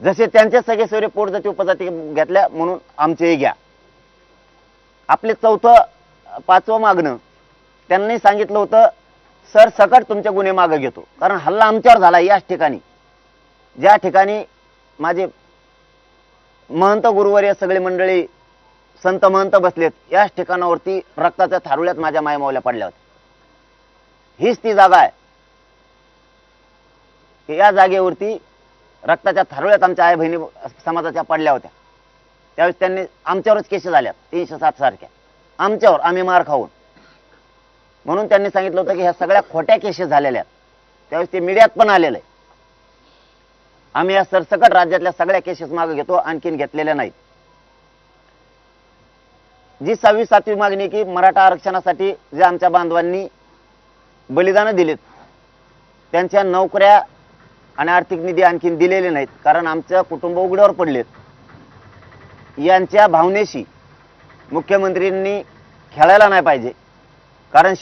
जसे त्यांचे सगळे सोयरे पोटजाती उपजाती घेतल्या म्हणून आमचेही घ्या. आपले चौथं पाचवं मागणं त्यांनी सांगितलं होतं, सर सकट तुमचे गुन्हे मागे घेतो, कारण हल्ला आमच्यावर झाला. याच ठिकाणी ज्या ठिकाणी माझे महंत गुरुवर्य सगळे मंडळी संत महंत बसलेत, याच ठिकाणावरती रक्ताच्या थारोळ्यात माझ्या मायमावल्या पडल्या होत्या. हीच ती जागा आहे की या जागेवरती रक्ताच्या थारोळ्यात आमच्या आई बहिणी समाजाच्या पडल्या होत्या. त्यावेळेस त्यांनी आमच्यावरच केस झाल्या 307 सारख्या आमच्यावर, आम्ही मार खाऊन. म्हणून त्यांनी सांगितलं होतं की ह्या सगळ्या खोट्या केसेस झालेल्या आहेत. त्यावेळेस ते मीडियात पण आलेलं आहे. आम्ही या सरसकट राज्यातल्या सगळ्या केसेस मागे घेतो, आणखीन घेतलेल्या नाहीत. जी 6वी-7वी मागणी की मराठा आरक्षणासाठी जे आमच्या बांधवांनी बलिदान दिलेत, त्यांच्या नोकऱ्या आणि आर्थिक निधी आणखीन दिलेले नाहीत, कारण आमचं कुटुंब उघड्यावर पडलेत. यांच्या भावनेशी मुख्यमंत्र्यांनी खेळायला नाही पाहिजे, कारण